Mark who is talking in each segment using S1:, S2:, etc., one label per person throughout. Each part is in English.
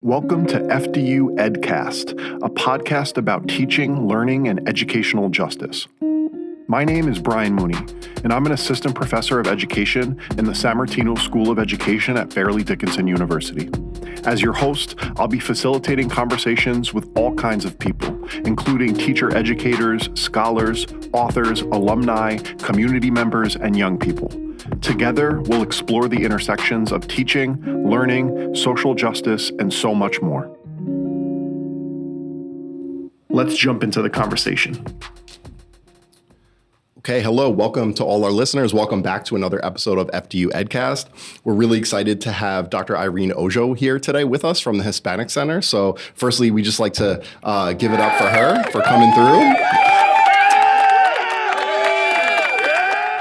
S1: Welcome to FDU Edcast, a podcast about teaching, learning, and educational justice. My name is Brian Mooney, and I'm an assistant professor of education in the San Martino School of Education at Fairleigh Dickinson University. As your host, I'll be facilitating conversations with all kinds of people, including teacher educators, scholars, authors, alumni, community members, and young people. Together, we'll explore the intersections of teaching, learning, social justice, and so much more. Let's jump into the conversation.
S2: Okay, hello. Welcome to all our listeners. Welcome back to another episode of FDU Edcast. We're really excited to have Dr. Irene Oujo here today with us from the Hispanic Center. So firstly, we just like to give it up for her for coming through.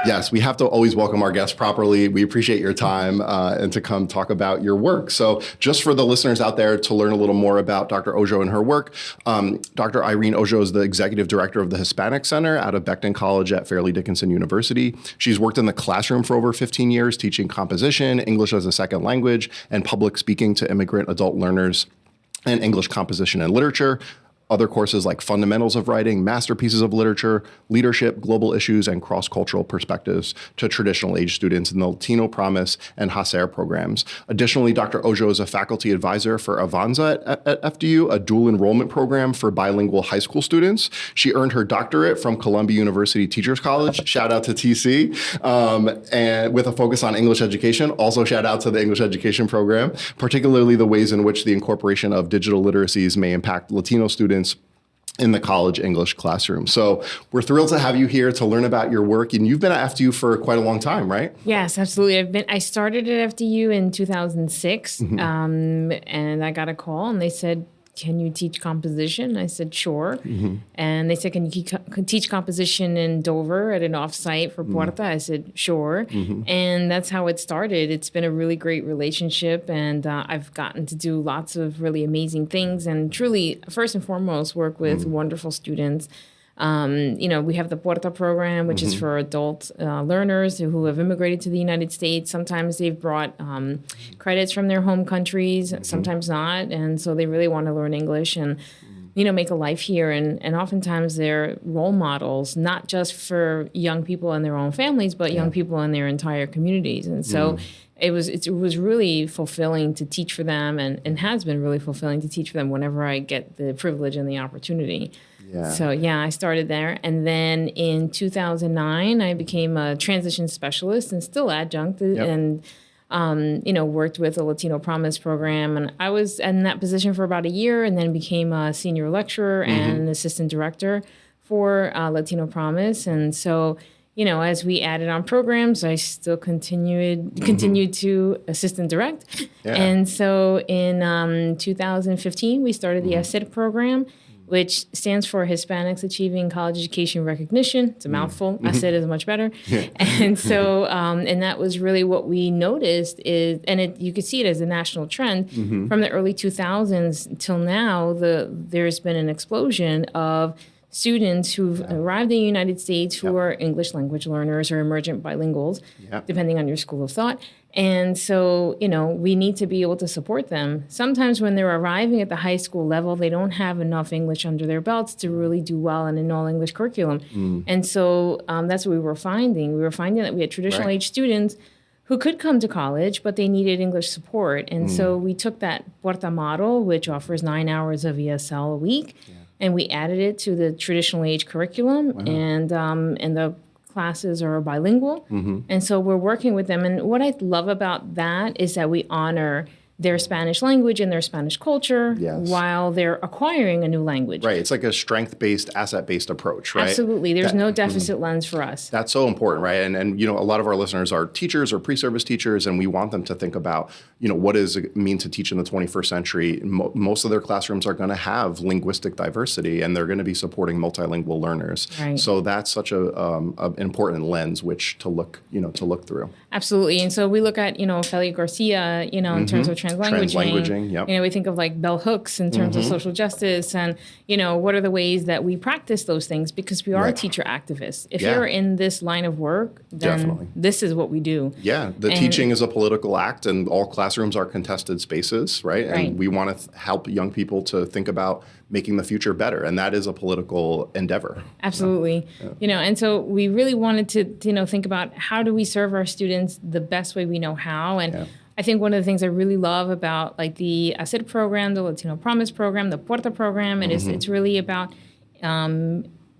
S2: Yes, we have to always welcome our guests properly. We appreciate your time and to come talk about your work. So just for the listeners out there to learn a little more about Dr. Oujo and her work, Dr. Irene Oujo is the executive director of the Hispanic Center out of Becton College at Fairleigh Dickinson University. She's worked in the classroom for over 15 years, teaching composition, English as a second language, and public speaking to immigrant adult learners, and English composition and literature. Other courses like Fundamentals of Writing, Masterpieces of Literature, Leadership, Global Issues, and Cross-Cultural Perspectives to traditional age students in the Latino Promise and HACER programs. Additionally, Dr. Oujo is a faculty advisor for Avanza at FDU, a dual enrollment program for bilingual high school students. She earned her doctorate from Columbia University Teachers College, shout out to TC, and with a focus on English education. Also shout out to the English education program, particularly the ways in which the incorporation of digital literacies may impact Latino students in the college English classroom. So we're thrilled to have you here to learn about your work. And you've been at FDU for quite a long time, right?
S3: Yes, absolutely. I started at FDU in 2006, and I got a call and they said, "Can you teach composition?" I said, "Sure." And they said, "Can you teach composition in Dover at an offsite for Puerta?" I said, "Sure." And that's how it started. It's been a really great relationship, and I've gotten to do lots of really amazing things and truly, first and foremost, work with wonderful students. We have the Puerta program, which is for adult learners who have immigrated to the United States. Sometimes they've brought credits from their home countries, sometimes not. And so they really want to learn English and, make a life here. And oftentimes they're role models, not just for young people and their own families, but young people in their entire communities. And so it was really fulfilling to teach for them and has been really fulfilling to teach for them whenever I get the privilege and the opportunity. Yeah. So, I started there. And then in 2009, I became a transition specialist and still adjuncted and, worked with a Latino Promise program. And I was in that position for about a year and then became a senior lecturer and an assistant director for Latino Promise. And so, as we added on programs, I still continued to assistant direct. Yeah. And so in 2015, we started the HACER program, which stands for Hispanics Achieving College Education Recognition. It's a mouthful. I said is much better. Yeah. And so, and that was really what we noticed is, and you could see it as a national trend from the early 2000s till now, there's been an explosion of students who've arrived in the United States who are English language learners or emergent bilinguals, depending on your school of thought. And so, we need to be able to support them. Sometimes when they're arriving at the high school level, they don't have enough English under their belts to really do well in an all-English curriculum. And so that's what we were finding. We were finding that we had traditional age students who could come to college, but they needed English support. And so we took that Puerta model, which offers 9 hours of ESL a week, and we added it to the traditional age curriculum, and the classes are bilingual. And so we're working with them. And what I love about that is that we honor their Spanish language and their Spanish culture while they're acquiring a new language.
S2: Right. It's like a strength-based, asset-based approach, right?
S3: Absolutely. There's no deficit lens for us.
S2: That's so important, right? And a lot of our listeners are teachers or pre-service teachers, and we want them to think about, what does it mean to teach in the 21st century? Most of their classrooms are going to have linguistic diversity, and they're going to be supporting multilingual learners. Right. So that's such an important lens which to look through.
S3: Absolutely. And so we look at, Fairleigh Garcia, in terms of Translanguaging.
S2: Yep.
S3: We think of like bell hooks in terms of social justice, and what are the ways that we practice those things, because we are teacher activists. If you're in this line of work, then this is what we do.
S2: Yeah, teaching is a political act, and all classrooms are contested spaces, right? And we want to help young people to think about making the future better, and that is a political endeavor.
S3: Absolutely. And so we really wanted to think about how do we serve our students the best way we know how. And I think one of the things I really love about like the HACER program, the Latino Promise program, the Puerta program, and it's really about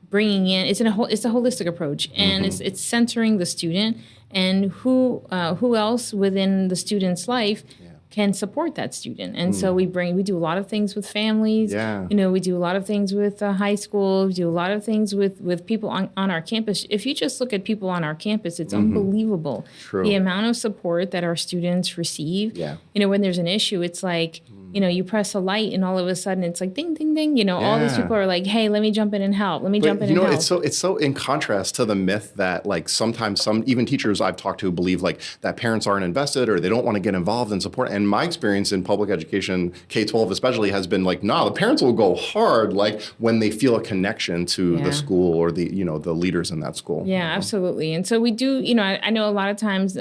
S3: bringing in, it's a holistic approach, and it's centering the student and who else within the student's life can support that student. And so we do a lot of things with families.
S2: Yeah.
S3: We do a lot of things with high school. We do a lot of things with people on our campus. If you just look at people on our campus, it's unbelievable.
S2: True.
S3: The amount of support that our students receive.
S2: Yeah.
S3: When there's an issue, it's like, you press a light and all of a sudden it's like ding, ding, ding. All these people are like, hey, let me jump in and help. Let me jump in and help.
S2: It's so in contrast to the myth that like sometimes some even teachers I've talked to believe like that parents aren't invested or they don't want to get involved in support. And my experience in public education, K-12 especially, has been like, the parents will go hard like when they feel a connection to the school or the the leaders in that school.
S3: Yeah, absolutely. And so we do, I know a lot of times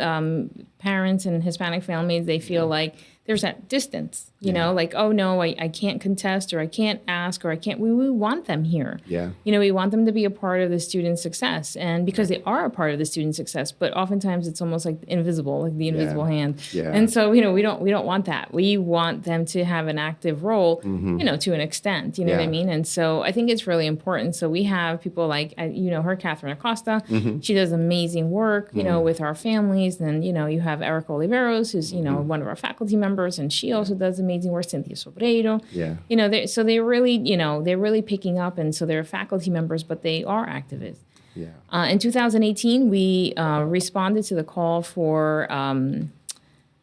S3: parents and Hispanic families, they feel like there's that distance, like, oh no, I can't contest, or I can't ask, or I can't, we want them here.
S2: Yeah.
S3: We want them to be a part of the student's success, and because they are a part of the student's success, but oftentimes it's almost like invisible, like the invisible hand.
S2: Yeah.
S3: And so, we don't want that. We want them to have an active role, to an extent, you know what I mean? And so I think it's really important. So we have people like, her, Catherine Acosta, she does amazing work, with our families. Then, you have Erica Oliveros, who's, one of our faculty members, and she also does amazing work. Cynthia Sobreiro. Yeah. So they're really, they're really picking up, and so they're faculty members, but they are activists.
S2: Yeah.
S3: In 2018, we responded to the call for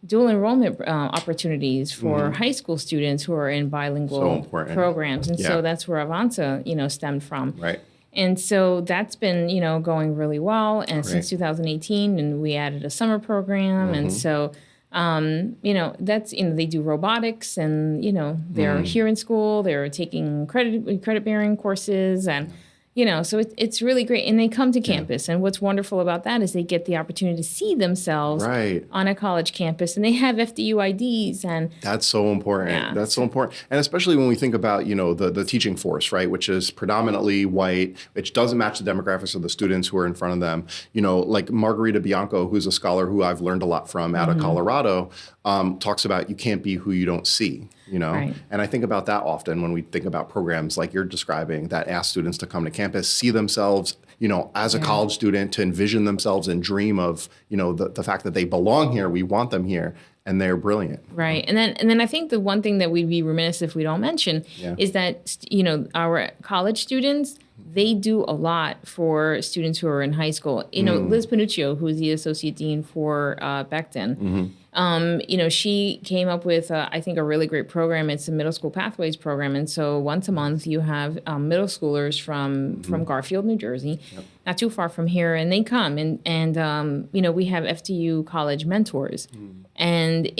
S3: dual enrollment opportunities for high school students who are in bilingual programs, and so that's where Avanza, stemmed from.
S2: Right.
S3: And so that's been, going really well, and since 2018, and we added a summer program, and so. That's, they do robotics, and, they're here in school, they're taking credit bearing courses, and, so it's really great. And they come to campus. And what's wonderful about that is they get the opportunity to see themselves on a college campus, and they have FDU IDs. And
S2: that's so important. Yeah. That's so important. And especially when we think about, the teaching force, right, which is predominantly white, which doesn't match the demographics of the students who are in front of them. Like Margarita Bianco, who's a scholar who I've learned a lot from out of Colorado, talks about you can't be who you don't see.
S3: Right.
S2: And I think about that often when we think about programs like you're describing that ask students to come to campus, see themselves, as a college student, to envision themselves and dream of, the fact that they belong here, we want them here, and they're brilliant.
S3: Right. And then I think the one thing that we'd be remiss if we don't mention is that, our college students, they do a lot for students who are in high school. Liz Panuccio, who's the associate dean for Becton, she came up with, I think, a really great program. It's a middle school pathways program. And so once a month, you have middle schoolers from Garfield, New Jersey, not too far from here, and they come. And we have FDU college mentors. And,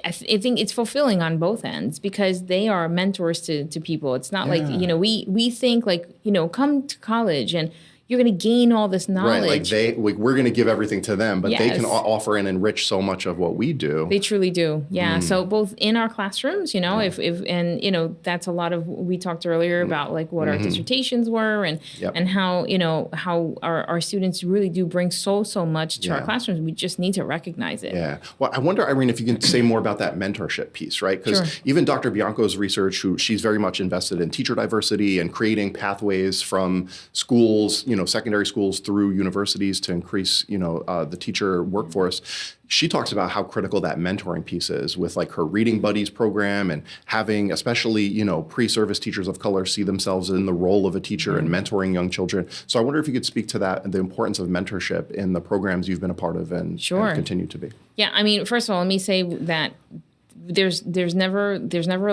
S3: I think it's fulfilling on both ends, because they are mentors to people. It's not like, we think like, come to college and you're going to gain all this knowledge.
S2: Right, we're going to give everything to them, but they can offer and enrich so much of what we do.
S3: They truly do, yeah. So both in our classrooms, that's a lot of, we talked earlier about like what our dissertations were, and how, how our students really do bring so much to our classrooms. We just need to recognize it.
S2: Yeah. Well, I wonder, Irene, if you can say more about that mentorship piece, right? Because even Dr. Bianco's research, she's very much invested in teacher diversity and creating pathways from schools, secondary schools through universities to increase, the teacher workforce. She talks about how critical that mentoring piece is with like her Reading Buddies program, and having especially, pre-service teachers of color see themselves in the role of a teacher and mentoring young children. So I wonder if you could speak to that and the importance of mentorship in the programs you've been a part of and continue to be.
S3: Yeah, I mean, first of all, let me say that there's never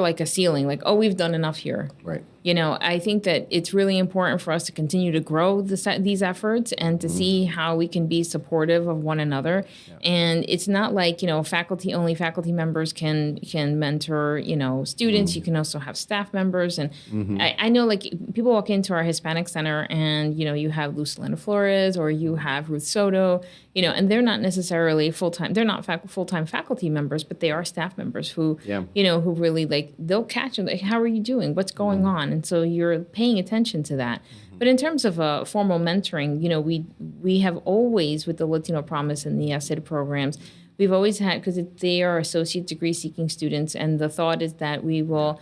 S3: like a ceiling, like, oh, we've done enough here.
S2: Right.
S3: I think that it's really important for us to continue to grow these efforts and to see how we can be supportive of one another. Yeah. And it's not like, faculty members can mentor, students. You can also have staff members. And I know, like, people walk into our Hispanic Center and, you have Lucelena Flores or you have Ruth Soto, and they're not necessarily full-time. They're not full-time faculty members, but they are staff members who, who really, like, they'll catch them. Like, how are you doing? What's going on? And so you're paying attention to that. But in terms of formal mentoring, we have always, with the Latino Promise and the SID programs, we've always had, because they are associate degree seeking students, and the thought is that we will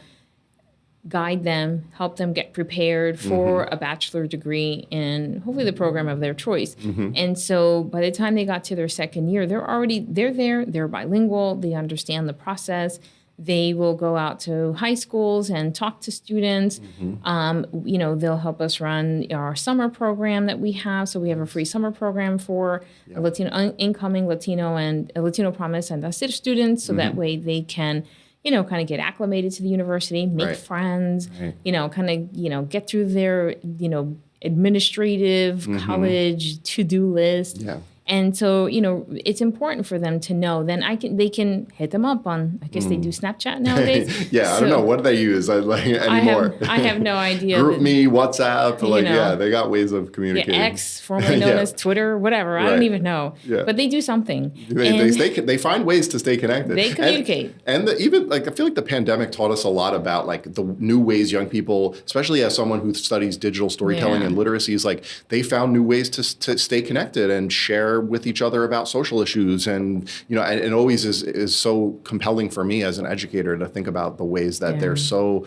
S3: guide them, help them get prepared for a bachelor degree in hopefully the program of their choice. And so by the time they got to their second year, they're there, they're bilingual, they understand the process. They will go out to high schools and talk to students. They'll help us run our summer program that we have. So we have a free summer program for incoming Latino and Latino Promise and SID students. So that way they can, kind of get acclimated to the university, make friends, get through their, administrative college to-do list. Yeah. And so, it's important for them to know. Then they can hit them up on, I guess they do Snapchat nowadays.
S2: I don't know. What do they use anymore?
S3: I have no idea.
S2: GroupMe, WhatsApp, they got ways of communicating.
S3: X, formerly known as Twitter, whatever. I don't even know. Yeah. But they do something.
S2: They find ways to stay connected.
S3: They communicate.
S2: And I feel like the pandemic taught us a lot about like the new ways young people, especially as someone who studies digital storytelling and literacy, is like they found new ways to stay connected and share with each other about social issues. And it always is so compelling for me as an educator to think about the ways that they're so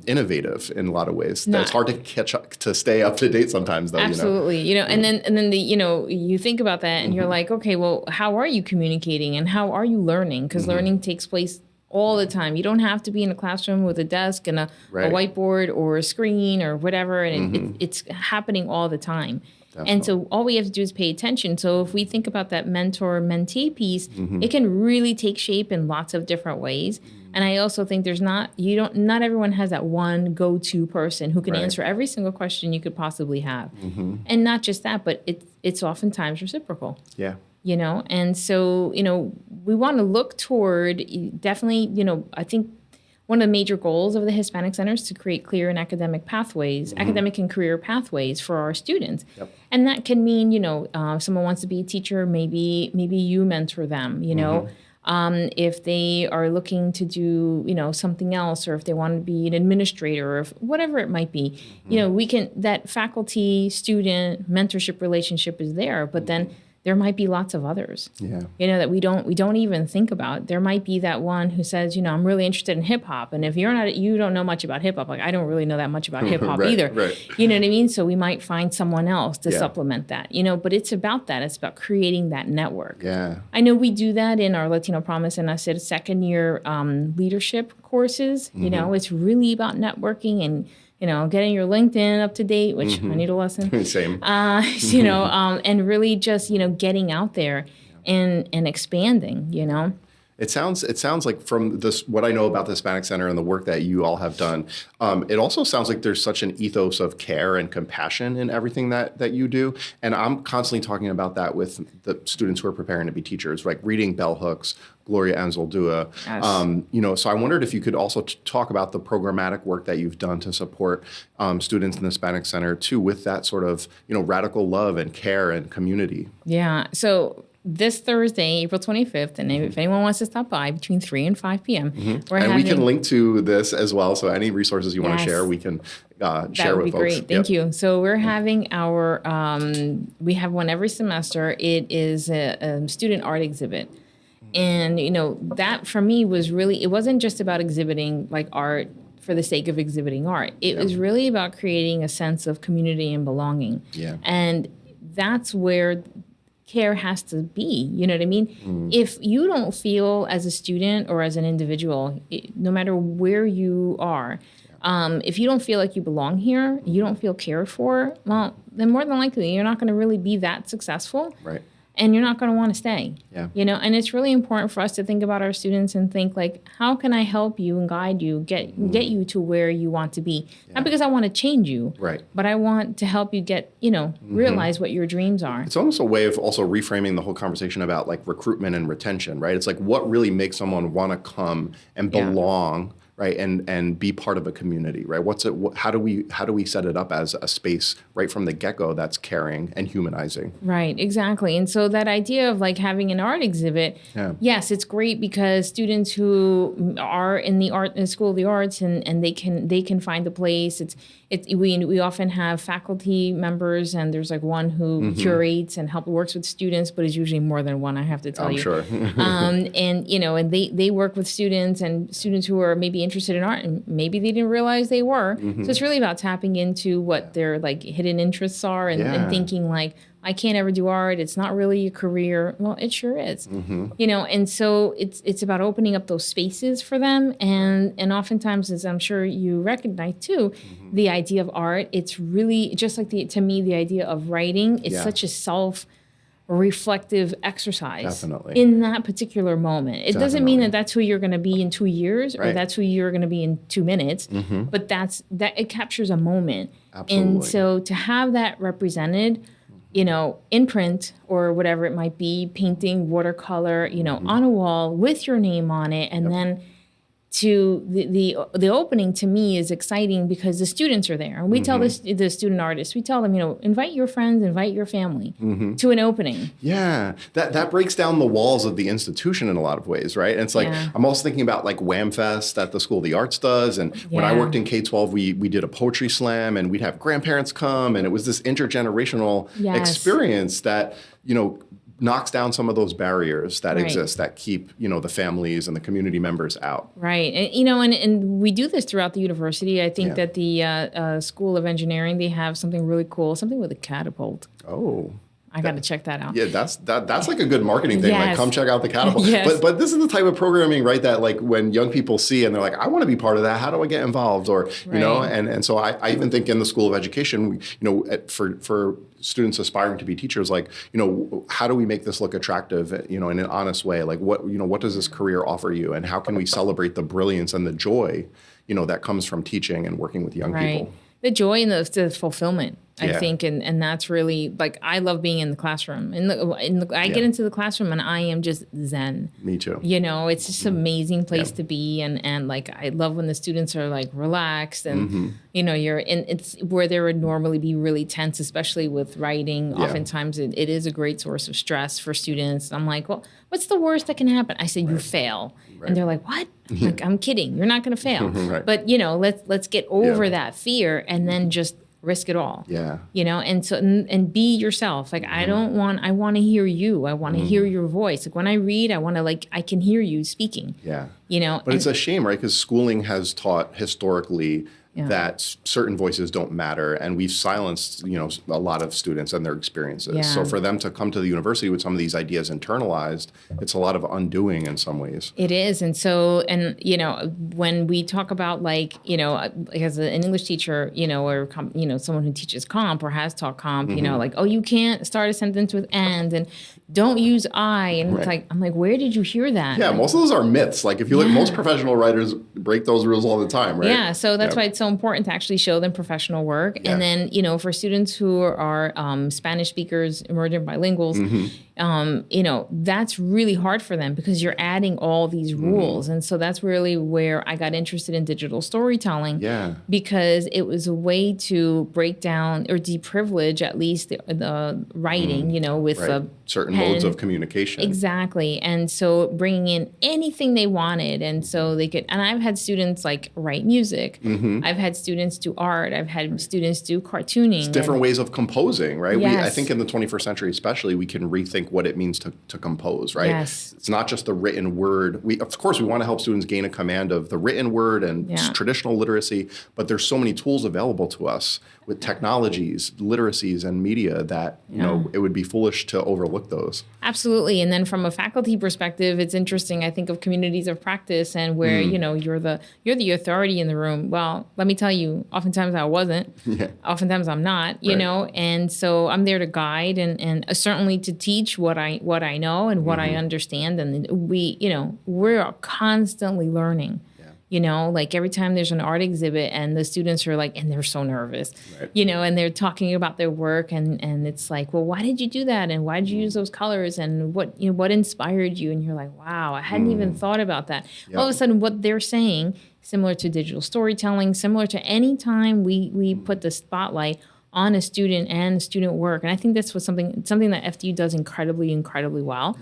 S2: innovative in a lot of ways. It's hard to catch up, to stay up to date sometimes, though.
S3: Absolutely. And then you think about that and you're like, okay, well, how are you communicating and how are you learning? Because learning takes place all the time. You don't have to be in a classroom with a desk and a whiteboard or a screen or whatever. And it's happening all the time. Definitely. And so all we have to do is pay attention. So if we think about that mentor-mentee piece, it can really take shape in lots of different ways. And I also think not everyone has that one go-to person who can answer every single question you could possibly have. And not just that, but it's oftentimes reciprocal. Yeah. And so, we want to look toward definitely, I think one of the major goals of the Hispanic Center is to create clear and academic pathways, academic and career pathways for our students. Yep. And that can mean, if someone wants to be a teacher, maybe you mentor them, if they are looking to do, something else, or if they want to be an administrator, or whatever it might be, that faculty student mentorship relationship is there, but then there might be lots of others, that we don't even think about. There might be that one who says, I'm really interested in hip hop. And if you don't know much about hip hop, like I don't really know that much about hip hop either. Right. You know what I mean? So we might find someone else to supplement that, but it's about that. It's about creating that network. Yeah. I know we do that in our Latino Promise and I said second year leadership courses. It's really about networking and getting your LinkedIn up to date, which I need a lesson. Same. And really just, getting out there and expanding,
S2: It sounds like from this, what I know about the Hispanic Center and the work that you all have done, it also sounds like there's such an ethos of care and compassion in everything that you do. And I'm constantly talking about that with the students who are preparing to be teachers, like reading bell hooks, Gloria Anzaldúa. Yes. So I wondered if you could also talk about the programmatic work that you've done to support students in the Hispanic Center too, with that sort of, radical love and care and community.
S3: Yeah. So this Thursday, April 25th, and if anyone wants to stop by between 3 and 5 p.m.
S2: We can link to this as well. So any resources you want to share, we can share with folks. That would be great.
S3: Thank you. So we're having our, we have one every semester. It is a student art exhibit. And, that for me was really, it wasn't just about exhibiting like art for the sake of exhibiting art. It was really about creating a sense of community and belonging. Yeah. And that's where care has to be, you know what I mean? If you don't feel as a student or as an individual, no matter where you are, if you don't feel like you belong here, you don't feel cared for, well, then more than likely you're not going to really be that successful. Right. and you're not going to want to stay.
S2: Yeah.
S3: And it's really important for us to think about our students and think like, how can I help you and guide you, get you to where you want to be? Not because I want to change you,
S2: right,
S3: but I want to help you get, realize what your dreams are.
S2: It's almost a way of also reframing the whole conversation about like recruitment and retention, right? It's like what really makes someone want to come and belong, right, and be part of a community, right? How do we set it up as a space right from the get-go that's caring and humanizing?
S3: Right, exactly. And so that idea of like having an art exhibit, yes, it's great because students who are in the School of the Arts and they can find a place. We often have faculty members, and there's like one who curates and works with students, but it's usually more than one, I have to tell you.
S2: I'm sure.
S3: And they work with students who are maybe interested in art, and maybe they didn't realize they were. So it's really about tapping into what their like hidden interests are and thinking like, I can't ever do art. It's not really a career. Well, it sure is. And so it's about opening up those spaces for them. And oftentimes, as I'm sure you recognize too, the idea of art, it's really just like to me, the idea of writing, it's such a self-reflective exercise.
S2: Definitely.
S3: In that particular moment. It doesn't mean that that's who you're going to be in 2 years or that's who you're going to be in 2 minutes, but that it captures a moment.
S2: Absolutely.
S3: And so to have that represented, in print or whatever it might be, painting, watercolor, on a wall with your name on it. And then to the opening to me is exciting because the students are there. And we tell the student artists, we tell them, invite your friends, invite your family to an opening.
S2: Yeah, that breaks down the walls of the institution in a lot of ways, right? And it's like, I'm also thinking about like Wham Fest that the School of the Arts does. And when I worked in K-12, we did a poetry slam and we'd have grandparents come, and it was this intergenerational experience that, knocks down some of those barriers that exist that keep, the families and the community members out.
S3: Right. And, and we do this throughout the university. I think that the School of Engineering, they have something really cool, something with a catapult.
S2: Oh.
S3: I got to check that out.
S2: Yeah, that's like a good marketing thing. Like, come check out the catapult.
S3: Yes.
S2: But this is the type of programming, right, that like when young people see and they're like, I want to be part of that. How do I get involved? Or and so I even think in the School of Education, for students aspiring to be teachers, like, how do we make this look attractive, in an honest way? Like, what does this career offer you, and how can we celebrate the brilliance and the joy, that comes from teaching and working with young people?
S3: The joy and the fulfillment. I think, and that's really, like, I love being in the classroom. I get into the classroom and I am just zen.
S2: Me too.
S3: It's just an amazing place to be. And like, I love when the students are like relaxed and, you're in, it's where there would normally be really tense, especially with writing. Oftentimes it is a great source of stress for students. I'm like, well, what's the worst that can happen? I said, you fail. And they're like, what? Like, I'm kidding. You're not going to fail. But, let's get over that fear and then just risk it all. And so and be yourself. Like, I want to hear you. I want to hear your voice. Like, when I read, I can hear you speaking. But
S2: it's a shame, right? Because schooling has taught historically that certain voices don't matter, and we've silenced, a lot of students and their experiences. So for them to come to the university with some of these ideas internalized, it's a lot of undoing in some ways.
S3: It is. And so, when we talk about like, as an English teacher, or, someone who teaches comp or has taught comp, like, oh, you can't start a sentence with and don't use I. And it's like, I'm like, where did you hear that?
S2: Yeah, most of those are myths. Like, if you look, most professional writers break those rules all the time, right?
S3: Yeah, so that's why it's so important to actually show them professional work. And then, for students who are Spanish speakers, emergent bilinguals, that's really hard for them because you're adding all these rules. And so that's really where I got interested in digital storytelling. Because it was a way to break down or deprivilege at least the writing, with
S2: certain modes of communication.
S3: Exactly. And so bringing in anything they wanted. And so they could, and I've had students like write music. I've had students do art. I've had students do cartooning.
S2: It's different ways of composing, right? I think in the 21st century especially, we can rethink what it means to compose, right? It's not just the written word. Of course, we want to help students gain a command of the written word and traditional literacy, but there's so many tools available to us with technologies, literacies, and media that, it would be foolish to overlook those.
S3: Absolutely. And then from a faculty perspective, it's interesting. I think of communities of practice and where, you're the authority in the room. Well, let me tell you, oftentimes I wasn't. Oftentimes I'm not, and so I'm there to guide and certainly to teach what I know and what I understand. And we're constantly learning. Like every time there's an art exhibit and the students are like, and they're so nervous, right. And they're talking about their work and it's like, well, why did you do that? And why did you use those colors? And what inspired you? And you're like, wow, I hadn't even thought about that. Yep. All of a sudden what they're saying, similar to digital storytelling, similar to any time we put the spotlight on a student and student work. And I think that's something that FDU does incredibly, incredibly well.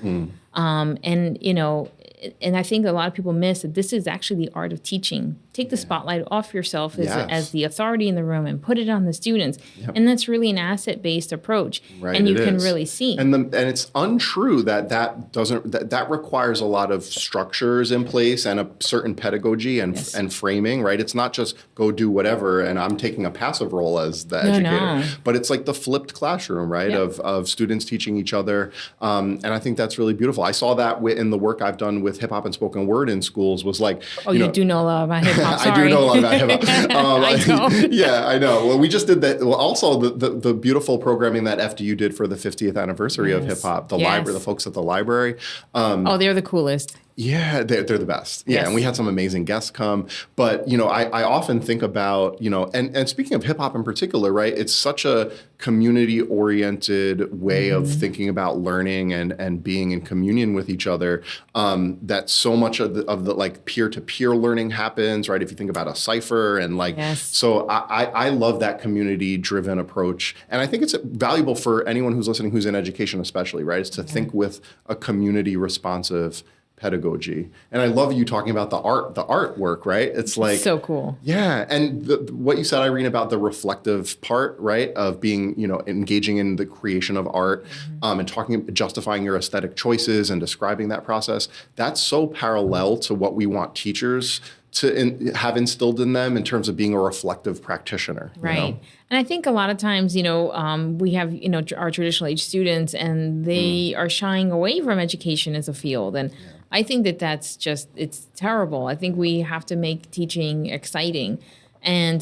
S3: And I think a lot of people miss that this is actually the art of teaching. Take the spotlight off yourself as the authority in the room and put it on the students. Yep. And that's really an asset-based approach. Right, and you can really see.
S2: And it's untrue that requires a lot of structures in place and a certain pedagogy and framing, right? It's not just go do whatever and I'm taking a passive role as the educator. But it's like the flipped classroom, right? Yep. Of students teaching each other. And I think that's really beautiful. I saw that in the work I've done with hip hop and spoken word in schools was like,
S3: you do know a lot about hip hop.
S2: I do know a lot about hip hop. I know. Yeah, I know. Well, we just did that. Well, also the beautiful programming that FDU did for the 50th anniversary of hip hop, the library, the folks at the library.
S3: They're the coolest.
S2: Yeah, they're the best. Yeah, and we had some amazing guests come. But, I often think about, and speaking of hip hop in particular, right, it's such a community-oriented way of thinking about learning and being in communion with each other, that so much of the like peer-to-peer learning happens, right? If you think about a cipher and so I love that community-driven approach. And I think it's valuable for anyone who's listening who's in education especially, right, is to think with a community-responsive pedagogy. And I love you talking about the artwork, right? It's like
S3: so cool.
S2: Yeah. And what you said, Irene, about the reflective part, right? Of being, engaging in the creation of art, and justifying your aesthetic choices and describing that process. That's so parallel to what we want teachers to have instilled in them in terms of being a reflective practitioner.
S3: Right. And I think a lot of times, we have, our traditional age students and they are shying away from education as a field. And I think it's terrible. I think we have to make teaching exciting. And,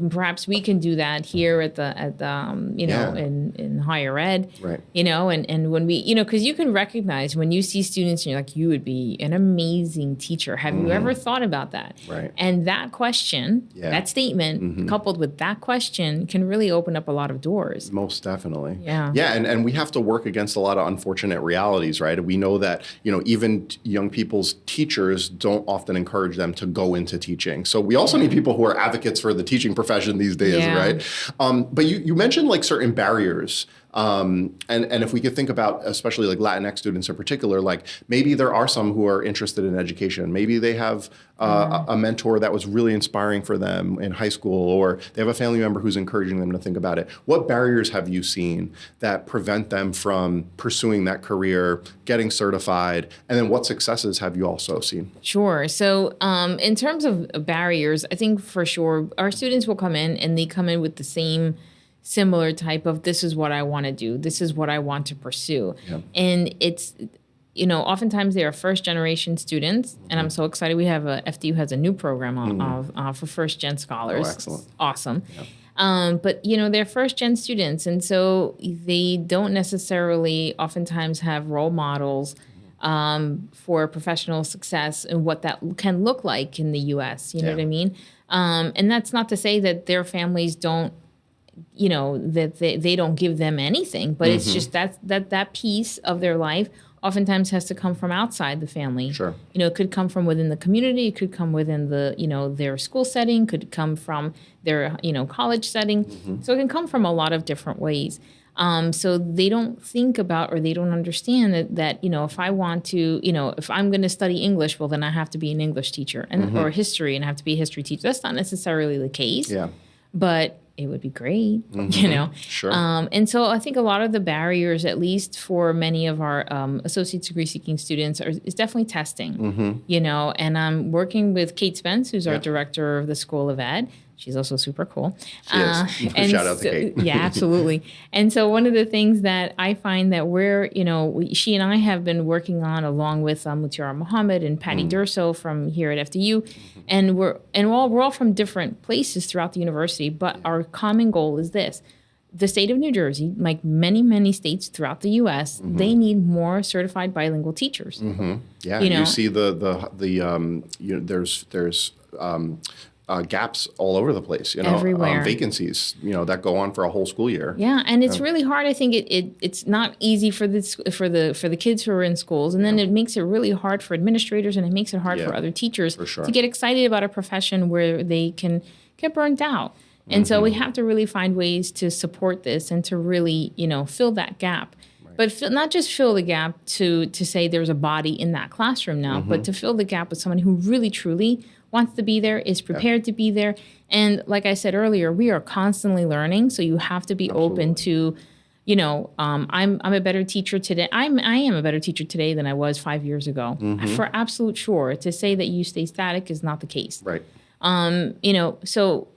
S3: perhaps we can do that here in higher ed, right. And when we, because you can recognize when you see students and you're like, you would be an amazing teacher. Have you ever thought about that?
S2: Right.
S3: And that question, that statement coupled with that question can really open up a lot of doors.
S2: Most definitely.
S3: Yeah.
S2: Yeah. And we have to work against a lot of unfortunate realities, right? We know that, even young people's teachers don't often encourage them to go into teaching. So we also need people who are advocates for the teaching profession these days, right? But you mentioned like certain barriers. And if we could think about, especially like Latinx students in particular, like maybe there are some who are interested in education. Maybe they have a mentor that was really inspiring for them in high school, or they have a family member who's encouraging them to think about it. What barriers have you seen that prevent them from pursuing that career, getting certified, and then what successes have you also seen?
S3: Sure. So in terms of barriers, I think for sure our students will come in and they come in with the similar type of, this is what I want to do. This is what I want to pursue. Yep. And it's, oftentimes they are first generation students. And I'm so excited. FDU has a new program for first gen scholars.
S2: Oh, excellent.
S3: Awesome. Yep. But, they're first gen students. And so they don't necessarily oftentimes have role models for professional success and what that can look like in the U.S. You know what I mean? And that's not to say that their families don't, that they don't give them anything, but it's just that piece of their life oftentimes has to come from outside the family.
S2: Sure.
S3: It could come from within the community, it could come within the, their school setting, could come from their, college setting. So it can come from a lot of different ways. So they don't think about, or they don't understand that if I want to, if I'm going to study English, well, then I have to be an English teacher or history and I have to be a history teacher. That's not necessarily the case.
S2: Yeah.
S3: But it would be great,
S2: Sure.
S3: And so I think a lot of the barriers, at least for many of our associate's degree seeking students, is definitely testing, and I'm working with Kate Spence, who's our director of the School of Ed. She's also super cool.
S2: She is. And shout out to Kate.
S3: Yeah, absolutely. And so one of the things that I find that she and I have been working on, along with Mutiara Muhammad and Patty Durso from here at FDU, and we're all from different places throughout the university, but our common goal is this. the state of New Jersey, like many, many states throughout the U.S., they need more certified bilingual teachers.
S2: Yeah,
S3: You know?
S2: you see there's gaps all over the place,
S3: Everywhere.
S2: Vacancies, that go on for a whole school year.
S3: Yeah, and it's really hard. I think it's not easy for the kids who are in schools, and then it makes it really hard for administrators, and it makes it hard for other teachers to get excited about a profession where they can get burnt out. And so we have to really find ways to support this and to really, fill that gap. But not just fill the gap to say there's a body in that classroom now, but to fill the gap with someone who really, truly wants to be there, is prepared to be there. And like I said earlier, we are constantly learning. So you have to be open to, I'm a better teacher today. I am a better teacher today than I was 5 years ago. For absolute sure. To say that you stay static is not the case.
S2: Right.
S3: So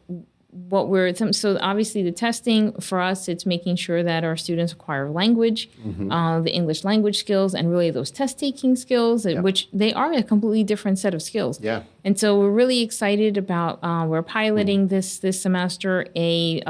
S3: obviously the testing for us, it's making sure that our students acquire language, the English language skills, and really those test taking skills, which they are a completely different set of skills.
S2: Yeah.
S3: And so we're really excited about, we're piloting this semester a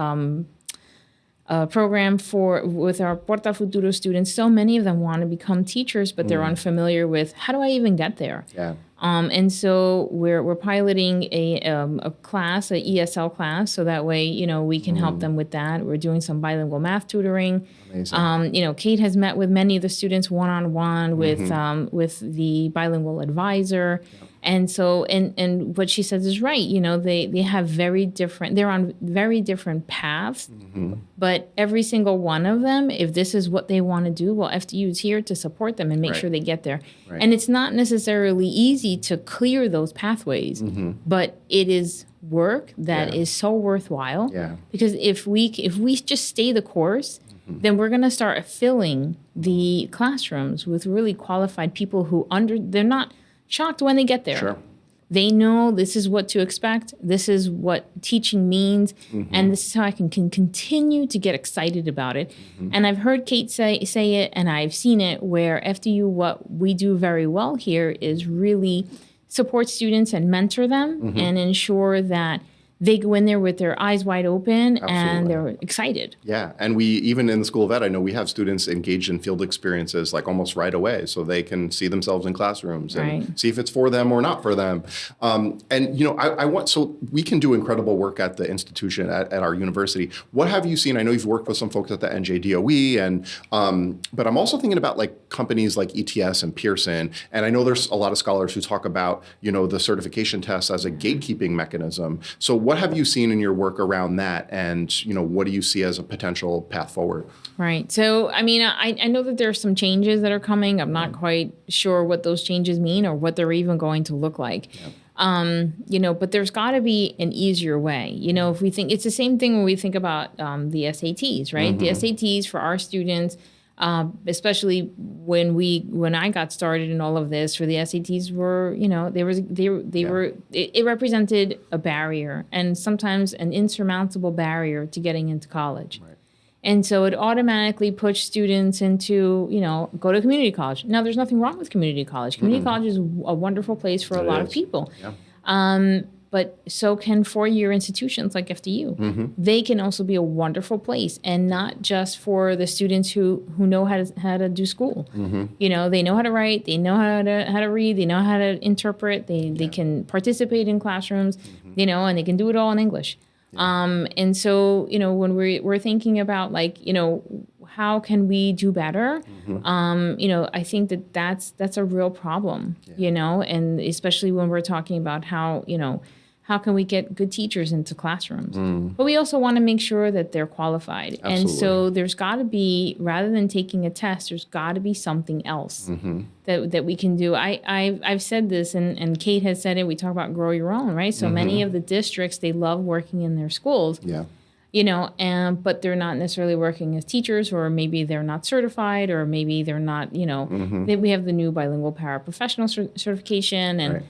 S3: program with our Porta Futuro students. So many of them want to become teachers, but they're unfamiliar with, how do I even get there?
S2: Yeah.
S3: And so we're piloting a class, an ESL class, so that way, we can help them with that. We're doing some bilingual math tutoring.
S2: Amazing.
S3: Kate has met with many of the students one-on-one with the bilingual advisor. And so, and what she says is right. They have they're on very different paths, but every single one of them, if this is what they want to do, well, FDU is here to support them and make sure they get there. Right. And it's not necessarily easy to clear those pathways, but it is work that is so worthwhile. Yeah. Because if we just stay the course, then we're going to start filling the classrooms with really qualified people who they're not shocked when they get there. Sure. They know this is what to expect. This is what teaching means. And this is how I can continue to get excited about it. And I've heard Kate say it, and I've seen it, where FDU, what we do very well here is really support students and mentor them and ensure that they go in there with their eyes wide open and they're excited.
S2: Yeah, and we, even in the School of Ed, I know we have students engaged in field experiences like almost right away, so they can see themselves in classrooms and see if it's for them or not for them. So we can do incredible work at the institution, at our university. What have you seen? I know you've worked with some folks at the NJDOE, but I'm also thinking about like companies like ETS and Pearson, and I know there's a lot of scholars who talk about, the certification test as a gatekeeping mechanism. So what have you seen in your work around that, and what do you see as a potential path forward? Right.
S3: So, I mean, I know that there are some changes that are coming. I'm not quite sure what those changes mean or what they're even going to look like. Yep. But there's got to be an easier way. If we think, it's the same thing when we think about the SATs, right? The SATs for our students, especially when I got started in all of this, for the SATs were, it represented a barrier, and sometimes an insurmountable barrier to getting into college. Right. And so it automatically pushed students into, go to community college. Now, there's nothing wrong with community college. Community college is a wonderful place for a lot of people. Yeah. But so can four-year institutions like FDU. They can also be a wonderful place, and not just for the students who know how to do school. They know how to write, they know how to read, they know how to interpret, they can participate in classrooms, and they can do it all in English. And so, when we're thinking about how can we do better? I think that's a real problem, and especially when we're talking about how can we get good teachers into classrooms? But we also want to make sure that they're qualified. Absolutely. And so there's got to be, rather than taking a test, there's got to be something else that we can do. I've said this, and Kate has said it, we talk about grow your own, right? So many of the districts, they love working in their schools. Yeah. But they're not necessarily working as teachers, or maybe they're not certified, or maybe they're not, we have the new bilingual paraprofessional certification, and,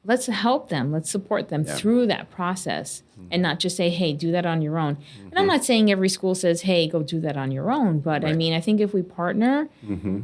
S3: let's help them. Let's support them through that process. and not just say, hey, do that on your own. And I'm not saying every school says, hey, go do that on your own. But I mean, I think if we partner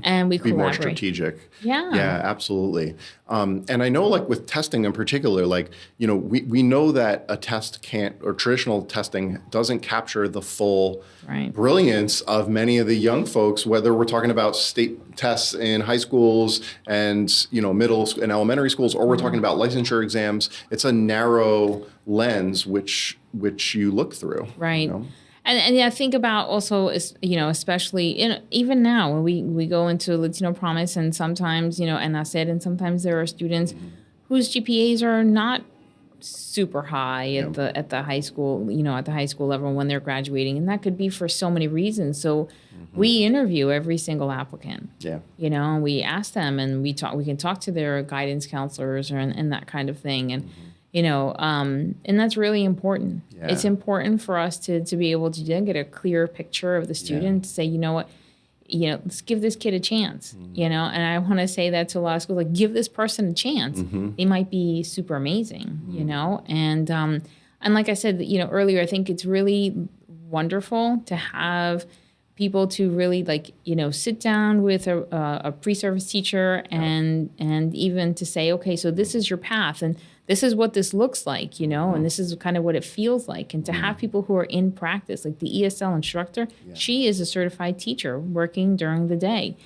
S3: and we
S2: Be
S3: collaborate.
S2: more strategic.
S3: Yeah.
S2: Yeah, absolutely. And I know like with testing in particular, like, you know, we know that a test can't, or traditional testing doesn't capture the full brilliance of many of the young folks, whether we're talking about state tests in high schools and, you know, middle and elementary schools, or we're talking about licensure exams. It's a narrow lens which you look through.
S3: Right.
S2: You know?
S3: And I think about also, you know, especially even now when we go into Latino Promise, and sometimes, you know, and I said, and sometimes there are students whose GPAs are not super high at the high school, you know, at the high school level when they're graduating, and that could be for so many reasons. So we interview every single applicant. Yeah. You know, and we ask them, and we can talk to their guidance counselors and that kind of thing, and. You know, and that's really important. Yeah. It's important for us to be able to then get a clear picture of the student, to say, you know what, you know, let's give this kid a chance, you know, and I want to say that to a lot of schools, like, give this person a chance. They might be super amazing, you know, and like I said, you know, earlier, I think it's really wonderful to have people to really, like, you know, sit down with a pre-service teacher and even to say, okay, so this is your path, and this is what this looks like, you know, and this is kind of what it feels like. And to have people who are in practice, like the ESL instructor, she is a certified teacher working during the day.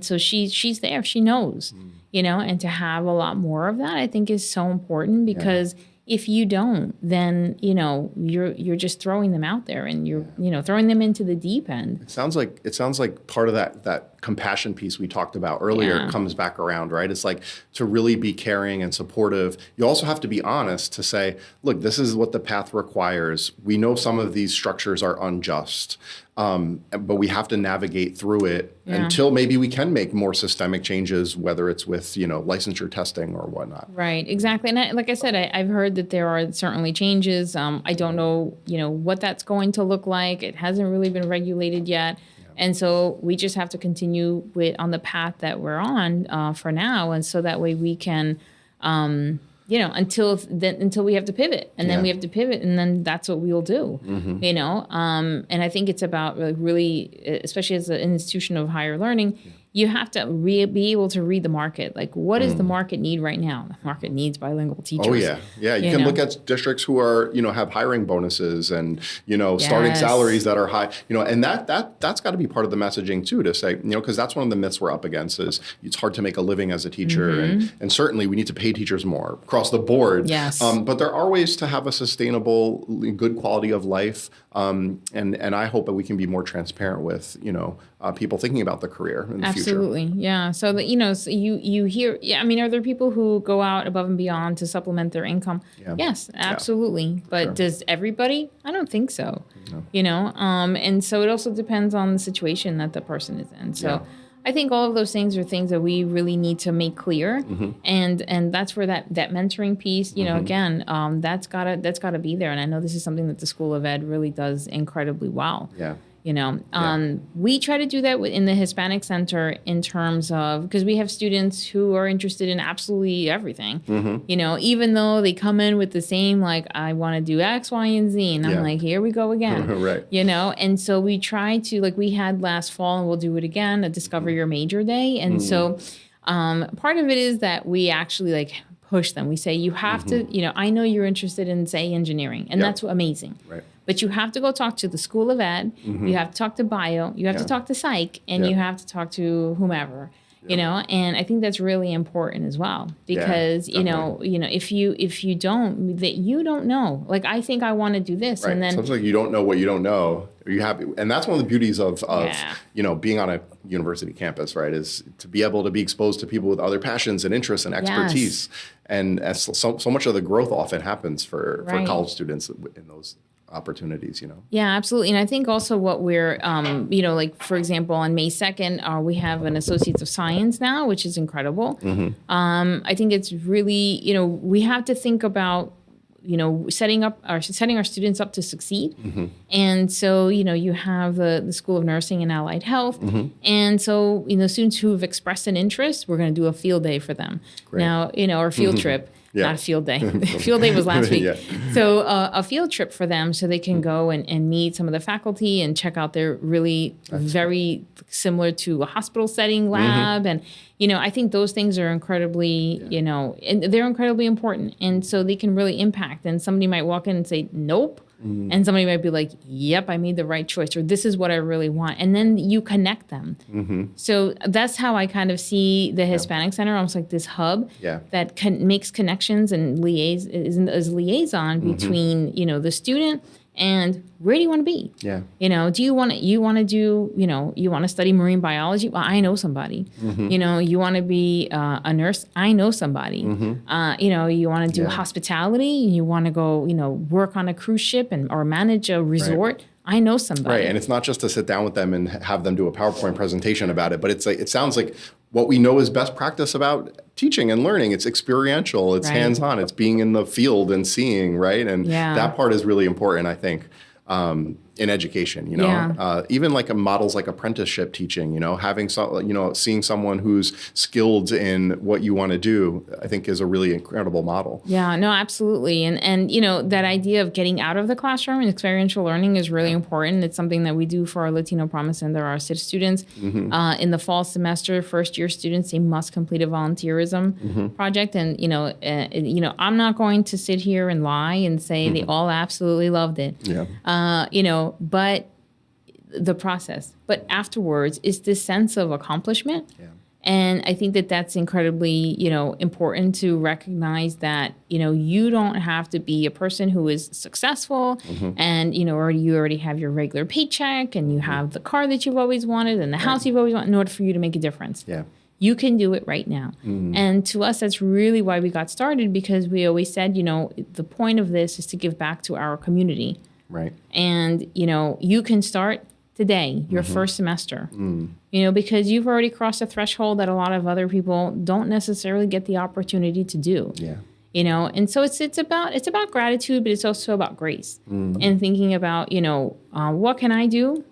S3: So she's there, she knows, you know, and to have a lot more of that, I think, is so important, because if you don't, then, you know, you're just throwing them out there, and you're, you know, throwing them into the deep end.
S2: It sounds like part of that compassion piece we talked about earlier comes back around, right? It's like, to really be caring and supportive, you also have to be honest to say, look, this is what the path requires. We know some of these structures are unjust, but we have to navigate through it until maybe we can make more systemic changes, whether it's with, you know, licensure testing or whatnot.
S3: Right, exactly. And like I said, I've heard that there are certainly changes. I don't know, you know, what that's going to look like. It hasn't really been regulated yet. And so we just have to continue on the path that we're on for now. And so that way we can, you know, until we have to pivot, and then we have to pivot, and then that's what we'll do, you know. And I think it's about really, especially as an institution of higher learning, you have to be able to read the market. Like, what does the market need right now? The market needs bilingual teachers.
S2: Oh, yeah. Yeah, you can look at districts who are, you know, have hiring bonuses and, you know, starting salaries that are high, you know, and that's got to be part of the messaging too, to say, you know, because that's one of the myths we're up against, is it's hard to make a living as a teacher. And certainly we need to pay teachers more across the board. Yes. But there are ways to have a sustainable, good quality of life. And I hope that we can be more transparent with, you know, people thinking about the career in the future.
S3: Absolutely, yeah. So that, you know, so you hear, I mean, are there people who go out above and beyond to supplement their income? Yes, absolutely. But does everybody? I don't think so. No. You know, and so it also depends on the situation that the person is in. So I think all of those things are things that we really need to make clear, and that's where that mentoring piece, you know, again, that's gotta be there. And I know this is something that the School of Ed really does incredibly well. Yeah. You know, we try to do that in the Hispanic Center in terms of, because we have students who are interested in absolutely everything, you know, even though they come in with the same, like, I want to do X, Y, and Z. And I'm like, here we go again, right? You know, and so we try to, like, we had last fall, and we'll do it again, a Discover Your Major Day. And so part of it is that we actually, like, push them. We say, you have to, you know, I know you're interested in, say, engineering, and that's amazing. Right. But you have to go talk to the School of Ed, you have to talk to bio, you have to talk to psych, and you have to talk to whomever, you know, and I think that's really important as well, because, you know, if you don't, that you don't know, like, I think I want to do this. And then
S2: sounds like you don't know what you don't know. You have, and that's one of the beauties of you know, being on a university campus, right, is to be able to be exposed to people with other passions and interests and expertise. And so much of the growth often happens for college students in those opportunities, you know.
S3: Yeah, absolutely. And I think also what we're, you know, like, for example, on May 2nd, we have an Associates of Science now, which is incredible. I think it's really, you know, we have to think about, you know, setting our students up to succeed. And so, you know, you have the School of Nursing and Allied Health. And so, you know, students who have expressed an interest, we're going to do a field day for them. Now, you know, or field trip. not a field day. Field day was last week. So a field trip for them so they can go and meet some of the faculty and check out their really very similar to a hospital setting lab. And, I think those things are incredibly, and they're incredibly important. And so they can really impact. And somebody might walk in and say, nope. And somebody might be like, yep, I made the right choice, or this is what I really want. And then you connect them. So that's how I kind of see the Hispanic Center, almost like this hub that makes connections and is liaison between, the student and where do you want to be? Do you want to do, you want to study marine biology? Well, I know somebody. You want to be a nurse? I know somebody. You want to do hospitality? You want to go, work on a cruise ship or manage a resort? I know somebody.
S2: Right, and it's not just to sit down with them and have them do a PowerPoint presentation about it, but it's like, it sounds like what we know is best practice about teaching and learning. It's experiential, it's hands-on, it's being in the field and seeing, right? And that part is really important, I think, in education, even like models like apprenticeship teaching, having some, seeing someone who's skilled in what you want to do, I think is a really incredible model.
S3: Yeah, no, absolutely. And that idea of getting out of the classroom and experiential learning is really important. It's something that we do for our Latino Promise Center, our SIT students. In the fall semester, first year students, they must complete a volunteerism project. And, I'm not going to sit here and lie and say they all absolutely loved it. But the process. But afterwards is this sense of accomplishment. And I think that that's incredibly, important to recognize that, you don't have to be a person who is successful and, or you already have your regular paycheck and you have the car that you've always wanted and the house you've always wanted in order for you to make a difference. You can do it right now. And to us, that's really why we got started, because we always said, the point of this is to give back to our community.
S2: Right.
S3: And, you can start today, your first semester, because you've already crossed a threshold that a lot of other people don't necessarily get the opportunity to do. And so it's about gratitude, but it's also about grace and thinking about, what can I do?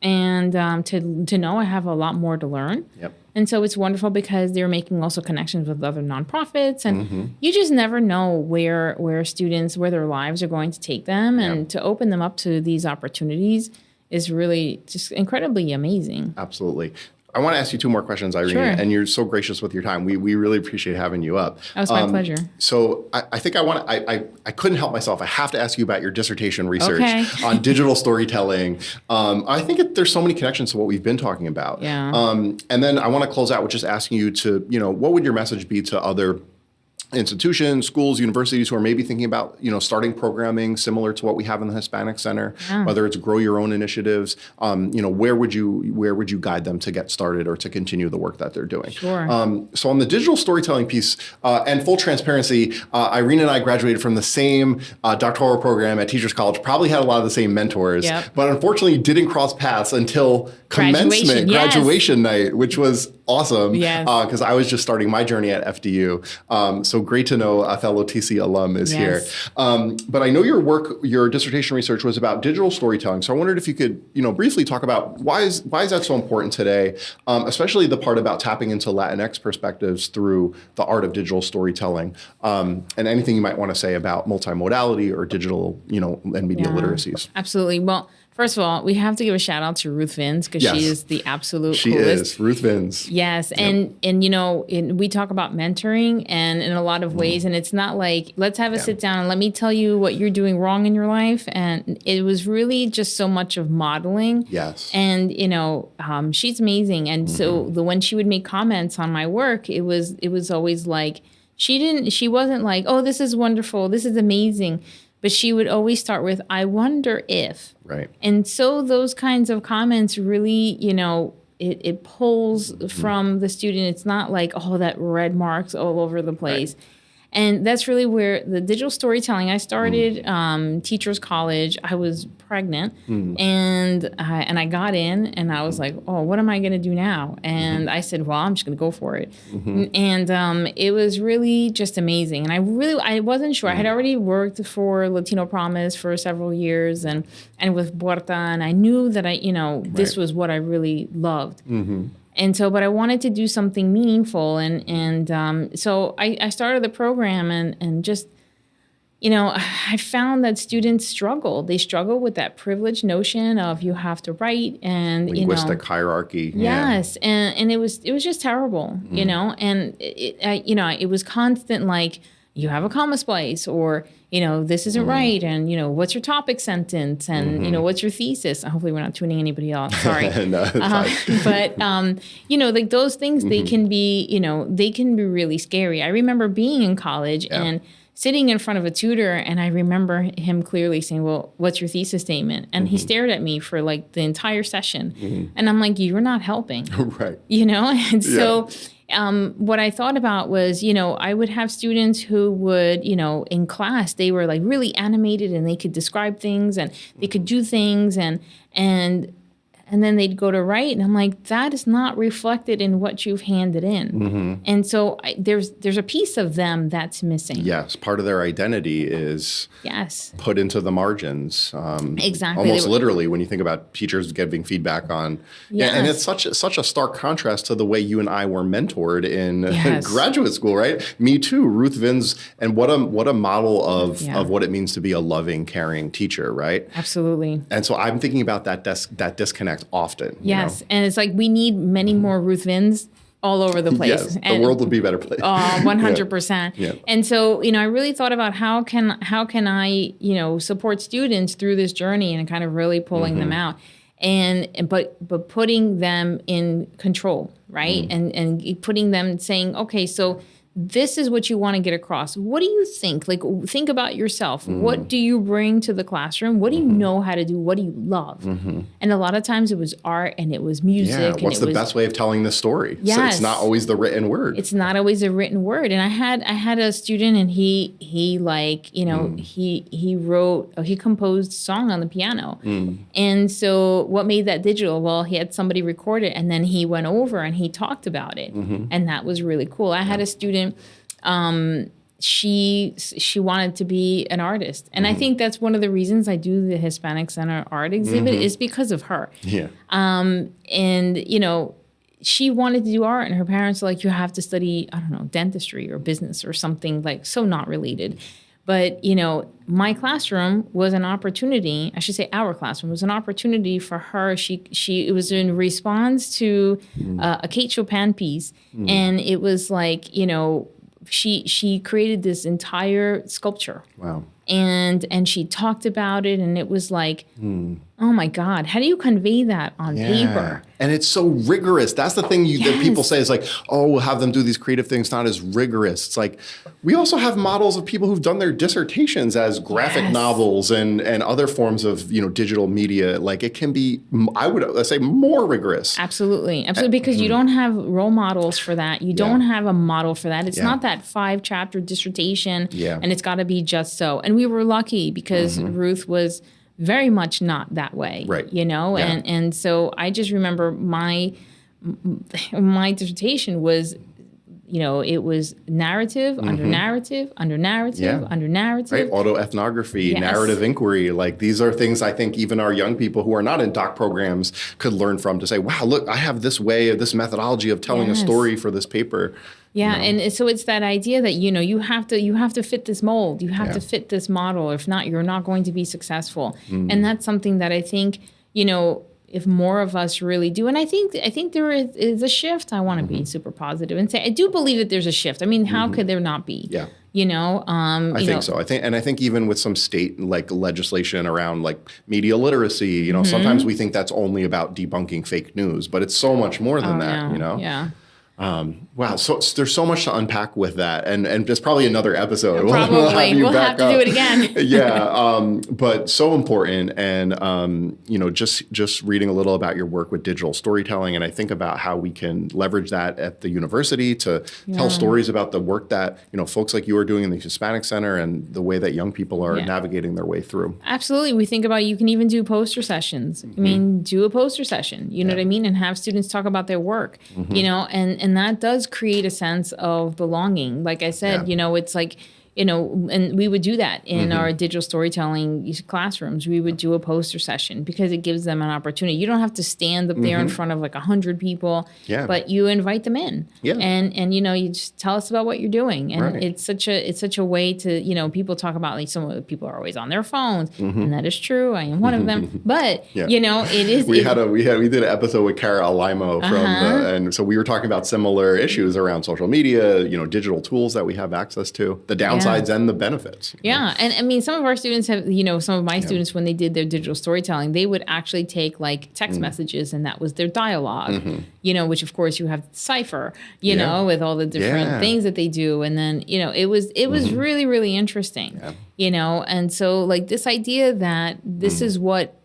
S3: And to know I have a lot more to learn. And so it's wonderful because they're making also connections with other nonprofits, and you just never know where their lives are going to take them, and to open them up to these opportunities is really just incredibly amazing.
S2: Absolutely. I want to ask you two more questions, Irene, and you're so gracious with your time. We really appreciate having you up.
S3: That was my pleasure.
S2: So I think I couldn't help myself. I have to ask you about your dissertation research on digital storytelling. I think there's so many connections to what we've been talking about. And then I want to close out with just asking you to, what would your message be to other institutions, schools, universities who are maybe thinking about, starting programming similar to what we have in the Hispanic Center, whether it's grow your own initiatives, where would you guide them to get started or to continue the work that they're doing? So on the digital storytelling piece, and full transparency, Irene and I graduated from the same doctoral program at Teachers College, probably had a lot of the same mentors, but unfortunately didn't cross paths until graduation night, which was awesome because I was just starting my journey at FDU. So great to know a fellow TC alum is here. But I know your dissertation research was about digital storytelling. So I wondered if you could, briefly talk about why is that so important today, especially the part about tapping into Latinx perspectives through the art of digital storytelling, and anything you might want to say about multimodality or digital, and media literacies.
S3: Absolutely. Well, first of all, we have to give a shout out to Ruth Vins because she is the absolute coolest. She
S2: is, Ruth Vins.
S3: Yes, and we talk about mentoring and in a lot of ways, and it's not like, let's have a sit down and let me tell you what you're doing wrong in your life. And it was really just so much of modeling.
S2: Yes.
S3: And, she's amazing. And so when she would make comments on my work, it was always like, she wasn't like, oh, this is wonderful, this is amazing. But she would always start with, I wonder if.
S2: Right.
S3: And so those kinds of comments really, it pulls from the student. It's not like, oh, that red marks all over the place. Right. And that's really where the digital storytelling, I started Teachers College. I was pregnant and I got in and I was like, oh, what am I going to do now? And I said, well, I'm just going to go for it. And it was really just amazing. And I wasn't sure. I had already worked for Latino Promise for several years and with Puerta, and I knew that this was what I really loved. And so, but I wanted to do something meaningful. So I started the program and just, I found that students struggle. They struggle with that privileged notion of you have to write and,
S2: linguistic hierarchy.
S3: Yes. And it was just terrible, and it was constant, like, you have a comma splice, or, this isn't right. And, what's your topic sentence, and, what's your thesis? Hopefully we're not tuning anybody off. Sorry.
S2: No, it's
S3: but, like those things, they can be, they can be really scary. I remember being in college and sitting in front of a tutor, and I remember him clearly saying, well, what's your thesis statement? And he stared at me for like the entire session. And I'm like, you're not helping.
S2: Right.
S3: And so what I thought about was, I would have students who would, in class, they were like really animated and they could describe things and they could do things and then they'd go to write, and I'm like, that is not reflected in what you've handed in. And so there's a piece of them that's missing.
S2: Yes, part of their identity is put into the margins.
S3: Exactly.
S2: Almost literally, when you think about teachers giving feedback on.
S3: Yes.
S2: And it's such a stark contrast to the way you and I were mentored in graduate school, right? Me too, Ruth Vins, and what a model of what it means to be a loving, caring teacher, right?
S3: Absolutely.
S2: And so I'm thinking about that disconnect often.
S3: Yes, and it's like we need many more Ruth Vins all over the place.
S2: Yes, the world would be a better place.
S3: 100%.
S2: Yeah.
S3: And so, I really thought about how can I, support students through this journey and kind of really pulling them out, but putting them in control, right? And putting them saying, okay, so this is what you want to get across. What do you think? Like, think about yourself. What do you bring to the classroom? What do you know how to do? What do you love? And a lot of times it was art and it was music.
S2: Yeah, what's the best way of telling this story?
S3: Yes.
S2: So it's not always the written word.
S3: It's not always a written word. And I had a student, and he composed a song on the piano. And so what made that digital? Well, he had somebody record it, and then he went over and he talked about it. And that was really cool. I had a student, she wanted to be an artist. And I think that's one of the reasons I do the Hispanic Center art exhibit is because of her.
S2: Yeah.
S3: And, she wanted to do art, and her parents were like, you have to study, I don't know, dentistry or business or something, like, so not related. But, my classroom was an opportunity, I should say our classroom was an opportunity for her. It was in response to a Kate Chopin piece. And it was like, she created this entire sculpture.
S2: Wow.
S3: And she talked about it, and it was like, oh my God, how do you convey that on paper?
S2: And it's so rigorous. That's the thing that people say is like, oh, we'll have them do these creative things, not as rigorous. It's like, we also have models of people who've done their dissertations as graphic novels and other forms of, digital media. Like, it can be, I would say, more rigorous.
S3: Absolutely. Because you don't have role models for that. You don't have a model for that. It's not that 5-chapter dissertation and it's got to be just so. And we were lucky because Ruth was very much not that way,
S2: right?
S3: And so I just remember my dissertation was, it was narrative, under narrative, under narrative, under narrative.
S2: Right, autoethnography, narrative inquiry. Like, these are things I think even our young people who are not in doc programs could learn from, to say, wow, look, I have this methodology of telling a story for this paper.
S3: Yeah, and so it's that idea that, you have to fit this mold. You have to fit this model. If not, you're not going to be successful. And that's something that I think, if more of us really do. And I think there is a shift. I want to be super positive and say, I do believe that there's a shift. I mean, how could there not be?
S2: Yeah.
S3: I
S2: think so. I think even with some state legislation around media literacy, sometimes we think that's only about debunking fake news, but it's so much more than that,
S3: Yeah.
S2: Wow. So there's so much to unpack with that. And there's probably another episode.
S3: Probably. We'll have to do it again.
S2: But so important. And, just reading a little about your work with digital storytelling. And I think about how we can leverage that at the university to tell stories about the work that, folks like you are doing in the Hispanic Center and the way that young people are navigating their way through.
S3: Absolutely. We think about, you can even do poster sessions. I mean, do a poster session, you know what I mean? And have students talk about their work, and that does create a sense of belonging. Like I said, it's like, and we would do that in our digital storytelling classrooms. We would do a poster session because it gives them an opportunity. You don't have to stand up there in front of like 100 people, but you invite them in, and you just tell us about what you're doing. And it's such a way to, people talk about like some of the people are always on their phones, and that is true. I am one of them, but it is.
S2: We did an episode with Cara Alimo and so we were talking about similar issues around social media, digital tools that we have access to, the downsides and the benefits.
S3: Yeah. And I mean, some of our students have, some of my students, when they did their digital storytelling, they would actually take like text messages and that was their dialogue, which of course you have to decipher, with all the different things that they do. And then, it was really, really interesting, and so like this idea that this is what,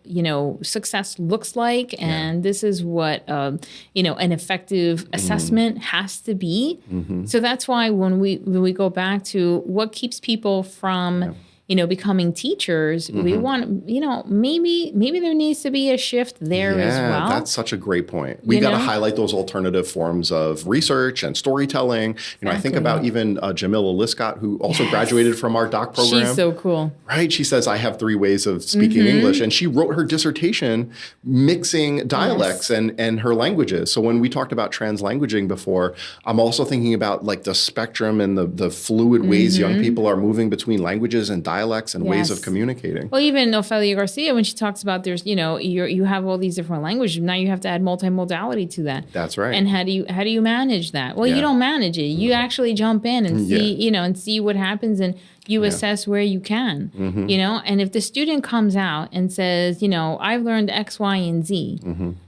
S3: success looks like, and this is what, an effective assessment has to be. So that's why when we go back to what keeps people from, becoming teachers, we want, maybe there needs to be a shift there as well.
S2: That's such a great point. We've got to highlight those alternative forms of research and storytelling. I think about even Jamila Lyiscott, who also graduated from our doc program.
S3: She's so cool.
S2: Right? She says, I have 3 ways of speaking English. And she wrote her dissertation mixing dialects and her languages. So when we talked about translanguaging before, I'm also thinking about like the spectrum and the fluid ways young people are moving between languages and dialects and ways of communicating.
S3: Well, even Ofelia Garcia, when she talks about there's, you have all these different languages, now you have to add multimodality to that.
S2: That's right.
S3: And how do you manage that? Well, you don't manage it. You actually jump in and see, and see what happens, and you assess where you can, and if the student comes out and says, I've learned X, Y, and Z,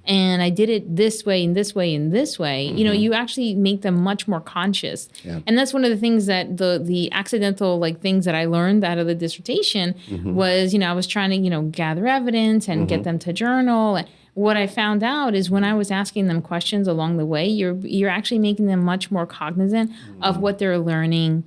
S3: and I did it this way and this way and this way, you actually make them much more conscious. And that's one of the things that the accidental like things that I learned out of the dissertation was, I was trying to, gather evidence and get them to journal. What I found out is when I was asking them questions along the way, you're actually making them much more cognizant of what they're learning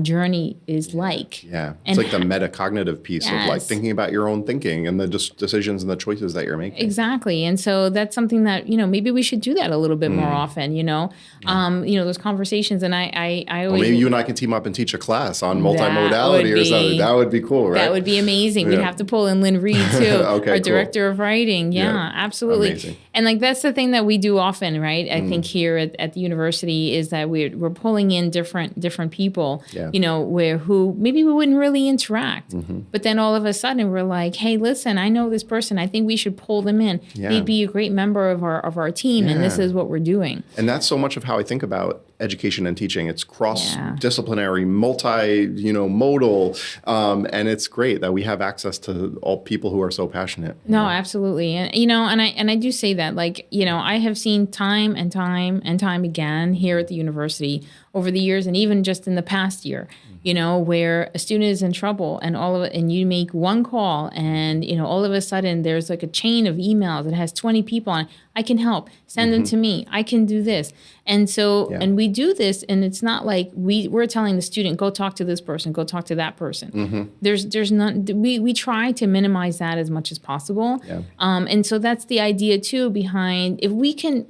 S3: journey is like.
S2: Yeah. It's like the metacognitive piece of like thinking about your own thinking and the decisions and the choices that you're making.
S3: Exactly. And so that's something that, maybe we should do that a little bit more often, those conversations. And I always...
S2: Well, maybe you and I can team up and teach a class on multimodality or something. That would be cool, right?
S3: That would be amazing. We'd have to pull in Lynn Reed too, our director of writing. Yeah, absolutely.
S2: Amazing.
S3: And like, that's the thing that we do often, right? I think here at the university is that we're pulling in different people, who maybe we wouldn't really interact. But then all of a sudden we're like, hey, listen, I know this person. I think we should pull them in. They'd be a great member of our team, and this is what we're doing.
S2: And that's so much of how I think about education and teaching. It's cross-disciplinary, multi-modal, and it's great that we have access to all people who are so passionate.
S3: No, absolutely. And, and I do say that, like, I have seen time and time and time again here at the university over the years, and even just in the past year, where a student is in trouble and you make one call and, all of a sudden there's like a chain of emails that has 20 people on it. I can help. Send them to me. I can do this. And so, and we do this, and it's not like we're telling the student, go talk to this person, go talk to that person. There's none, we try to minimize that as much as possible. And so that's the idea too behind, if we can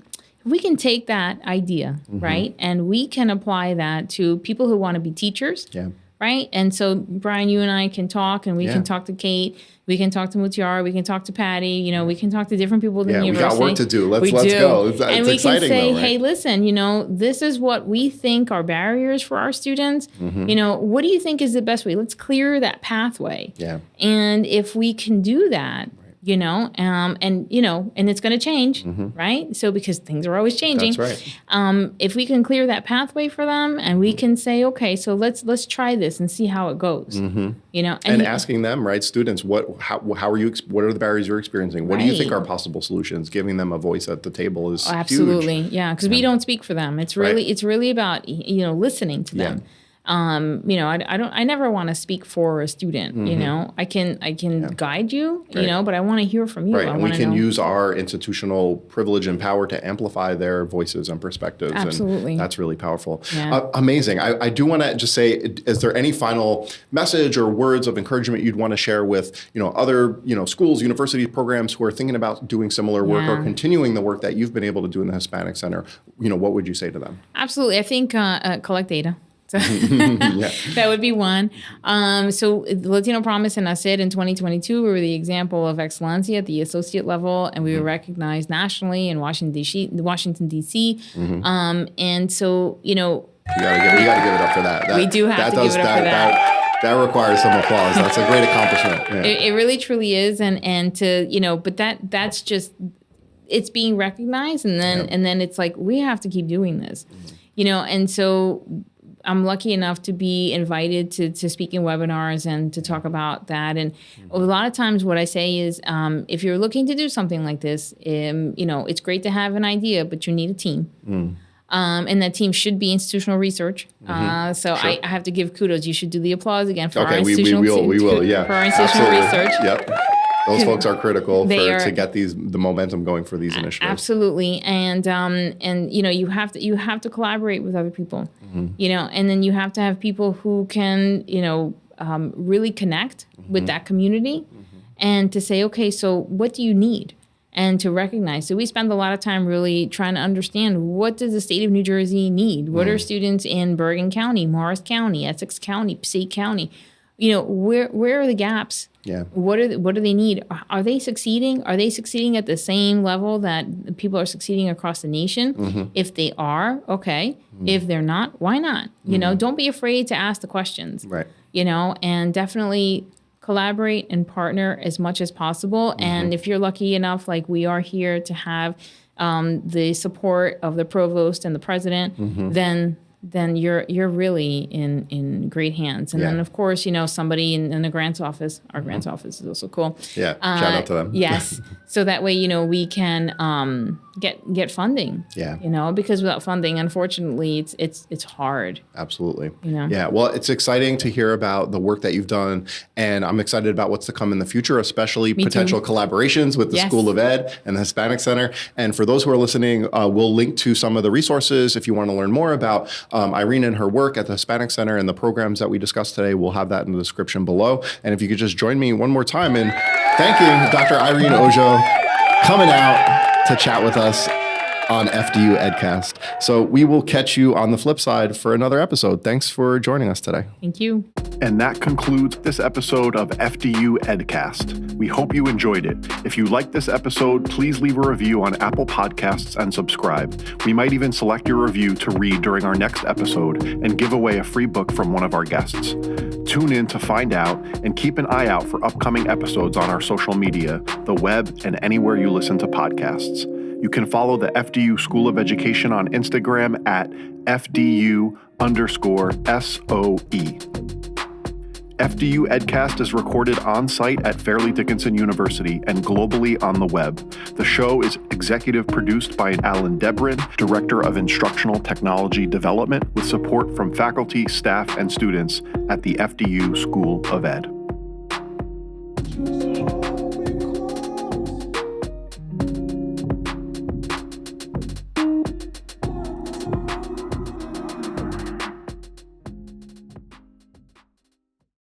S3: take that idea, right, and we can apply that to people who want to be teachers, right? And so, Brian, you and I can talk, and we can talk to Kate, we can talk to Mutiara, we can talk to Patty, we can talk to different people in the university.
S2: We got work to do. Let's go. It's
S3: and we
S2: exciting,
S3: can say,
S2: though, right?
S3: hey, listen, this is what we think are barriers for our students. What do you think is the best way? Let's clear that pathway. And if we can do that, and it's going to change, right? So because things are always changing.
S2: That's right.
S3: If we can clear that pathway for them, and we can say, okay, so let's try this and see how it goes. And
S2: asking them, right, students, how are you? What are the barriers you're experiencing? What do you think are possible solutions? Giving them a voice at the table is
S3: absolutely
S2: huge.
S3: Because we don't speak for them. It's really about listening to them. I never want to speak for a student, I can guide you, but I want to hear from you.
S2: Right. And we can use our institutional privilege and power to amplify their voices and perspectives.
S3: Absolutely.
S2: And that's really powerful. Amazing. I do want to just say, is there any final message or words of encouragement you'd want to share with, other, schools, universities, programs who are thinking about doing similar work or continuing the work that you've been able to do in the Hispanic Center? What would you say to them?
S3: Absolutely. I think collect data. So that would be one. So the Latino Promise and ACER in 2022, we were the example of Excelencia at the associate level, and we were recognized nationally in Washington, D.C. And so, you know,
S2: we gotta give it up for that.
S3: We do have to give it up for that.
S2: That requires some applause. That's a great accomplishment. Yeah.
S3: It really truly is, and to, you know, but that's just, it's being recognized, and then it's like, we have to keep doing this, you know. And so I'm lucky enough to be invited to speak in webinars and to talk about that. And a lot of times what I say is, if you're looking to do something like this, you know, it's great to have an idea, but you need a team. And that team should be institutional research. So sure. I have to give kudos. You should do the applause again for our institutional
S2: we will, yeah.
S3: For our institutional research.
S2: Yep. Those folks are critical to get the momentum going for these initiatives.
S3: Absolutely, and you know, you have to collaborate with other people, you know, and then you have to have people who can, you know, really connect with that community, and to say, okay, so what do you need, and to recognize. So we spend a lot of time really trying to understand, what does the state of New Jersey need? What are students in Bergen County, Morris County, Essex County, Passaic County? You know, where are the gaps?
S2: Yeah.
S3: What do they need? Are they succeeding? Are they succeeding at the same level that people are succeeding across the nation? If they are, okay. If they're not, why not? You know, don't be afraid to ask the questions.
S2: Right.
S3: You know, and definitely collaborate and partner as much as possible. And if you're lucky enough, like we are here, to have the support of the provost and the president, then you're really in great hands. And then, of course, you know, somebody in the grants office, our grants office is also cool.
S2: Yeah, shout out to them.
S3: Yes. So that way, you know, we can get funding.
S2: Yeah.
S3: You know, because without funding, unfortunately, it's hard.
S2: Absolutely.
S3: You know?
S2: Yeah. Well, it's exciting to hear about the work that you've done, and I'm excited about what's to come in the future, especially potential collaborations with the School of Ed and the Hispanic Center. And for those who are listening, we'll link to some of the resources if you want to learn more about Irene and her work at the Hispanic Center and the programs that we discussed today. We'll have that in the description below. And if you could just join me one more time in thanking Dr. Irene Oujo coming out to chat with us on FDU Edcast. So we will catch you on the flip side for another episode. Thanks for joining us today.
S3: Thank you.
S1: And that concludes this episode of FDU Edcast. We hope you enjoyed it. If you liked this episode, please leave a review on Apple Podcasts and subscribe. We might even select your review to read during our next episode and give away a free book from one of our guests. Tune in to find out, and keep an eye out for upcoming episodes on our social media, the web, and anywhere you listen to podcasts. You can follow the FDU School of Education on Instagram at FDU_SOE. FDU Edcast is recorded on-site at Fairleigh Dickinson University and globally on the web. The show is executive produced by Alan Debren, Director of Instructional Technology Development, with support from faculty, staff, and students at the FDU School of Ed.